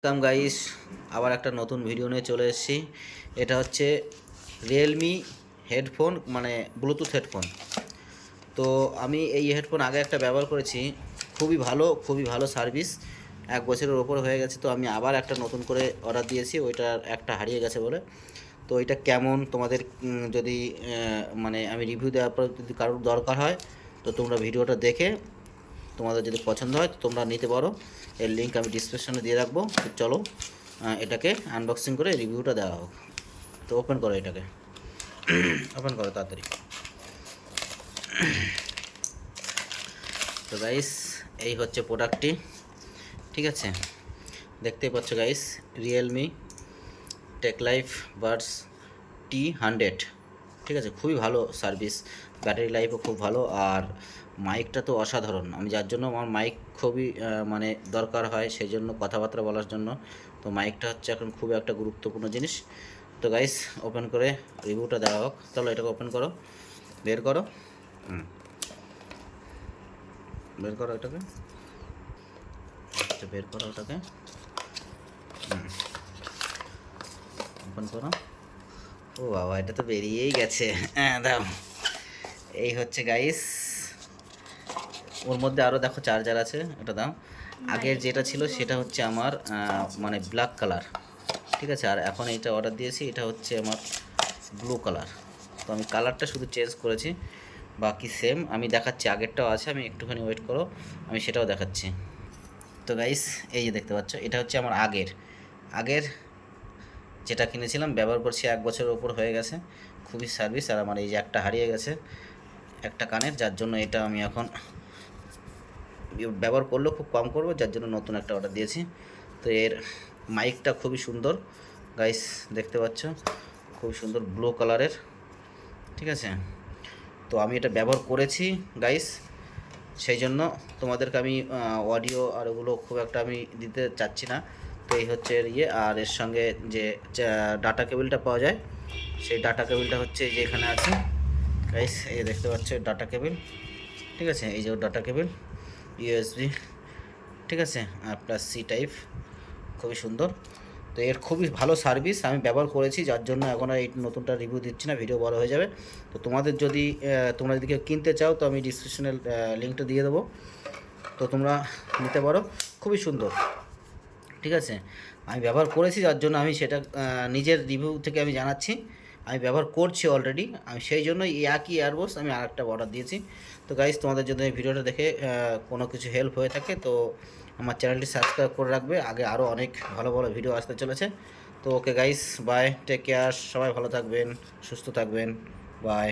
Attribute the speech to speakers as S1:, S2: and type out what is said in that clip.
S1: Welcome guys, আবার একটা নতুন ভিডিও নিয়ে চলে এসেছি। এটা হচ্ছে রিয়েলমি হেডফোন, মানে ব্লুটুথ হেডফোন। তো আমি এই হেডফোন আগে একটা ব্যবহার করেছি, খুবই ভালো সার্ভিস। 1 বছরের ওপর হয়ে গেছে। তো আমি আবার একটা নতুন করে অর্ডার দিয়েছি, ওইটার একটা হারিয়ে গেছে বলে। তো এটা কেমন তোমাদের যদি মানে আমি রিভিউ দেওয়ার পর যদি কারোর দরকার হয়, তো তোমরা ভিডিওটা দেখে তোমাদের যদি পছন্দ হয় তো তোমরা নিতে পারো। এর লিঙ্ক আমি ডিসক্রিপশনে দিয়ে রাখবো। তো চলো এটাকে আনবক্সিং করে রিভিউটা দেওয়া হোক। তো ওপেন করো এটাকে, ওপেন করো তাড়াতাড়ি। তো গাইস, এই হচ্ছে প্রোডাক্টটি, ঠিক আছে? দেখতেই পাচ্ছ গাইস, রিয়েলমি টেকলাইফ বাডস T100, ঠিক আছে? খুবই ভালো সার্ভিস, ব্যাটারি লাইফও খুব ভালো, আর মাইকটা তো অসাধারণ। আমি যার জন্য আমার মাইক খুবই মানে দরকার হয়, সেই জন্য কথাবার্তা বলার জন্য। তো মাইকটা হচ্ছে এখন খুব একটা গুরুত্বপূর্ণ জিনিস। তো গাইস, ওপেন করে রিভিউটা দেওয়া হোক। চলো এটাকে ওপেন করো, বের করো, বের করো এটাকে, বের করো ওটাকে, ওপেন করো। ও বাবা, এটা তো বেরিয়েই গেছে। দাও, এই হচ্ছে গাইস। ওর মধ্যে আরও দেখো চার্জার আছে, এটা দাও। আগের যেটা ছিল সেটা হচ্ছে আমার মানে ব্ল্যাক কালার, ঠিক আছে? আর এখন এইটা অর্ডার দিয়েছি, এটা হচ্ছে আমার ব্লু কালার। তো আমি কালারটা শুধু চেঞ্জ করেছি, বাকি সেম আমি দেখাচ্ছি। আগেরটাও আছে, আমি একটুখানি ওয়েট করো, আমি সেটাও দেখাচ্ছি। তো গাইস, এই যে দেখতে পাচ্ছ, এটা হচ্ছে আমার আগের যেটা কিনেছিলাম, ব্যবহার করছি 1 বছরের ওপর হয়ে গেছে। খুবই সার্ভিস। আর আমার এই যে একটা হারিয়ে গেছে, একটা কানের, যার জন্য এটা আমি এখন ব্যবহার করলেও খুব কম করবো, যার জন্য নতুন একটা অর্ডার দিয়েছি। তো এর মাইকটা খুবই সুন্দর গাইস, দেখতে পাচ্ছ, খুব সুন্দর ব্লু কালারের, ঠিক আছে? তো আমি এটা ব্যবহার করেছি গাইস, সেই জন্য তোমাদেরকে আমি অডিও আর ওগুলো খুব একটা আমি দিতে চাচ্ছি না। তো এই হচ্ছে এর ইয়ে। আর এর সঙ্গে যে ডাটা কেবিলটা পাওয়া যায়, সেই ডাটা কেবিলটা হচ্ছে এই যে এখানে আছে গাইস, এই দেখতে পাচ্ছ ডাটা কেবিল, ঠিক আছে? এই যে ডাটা কেবিল ইউএসবি, ঠিক আছে? আর প্লাস সি টাইপ, খুবই সুন্দর। তো এর খুবই ভালো সার্ভিস, আমি ব্যবহার করেছি, যার জন্য এখন আর এই নতুনটা রিভিউ দিচ্ছি না, ভিডিও বড় হয়ে যাবে। তো তোমাদের যদি তোমরা যদি কেউ কিনতে চাও, তো আমি ডিসক্রিপশনে লিঙ্কটা দিয়ে দেবো, তো তোমরা নিতে পারো। খুবই সুন্দর, ঠিক আছে? আমি ব্যবহার করেছি, যার জন্য আমি সেটা নিজের রিভিউ থেকে আমি জানাচ্ছি। আমি ব্যবহার করছি অলরেডি, আমি সেই জন্য এই একই ইয়ারবোস আমি আরেকটা অর্ডার দিয়েছি। তো গাইস, তোমাদের যদি এই ভিডিওটা দেখে কোনো কিছু হেল্প হয়ে থাকে, তো আমার চ্যানেলটি সাবস্ক্রাইব করে রাখবে। আগে আরও অনেক ভালো ভালো ভিডিও আসতে চলেছে। তো okay guys, bye, take care, সবাই ভালো থাকবেন, সুস্থ থাকবেন, বাই।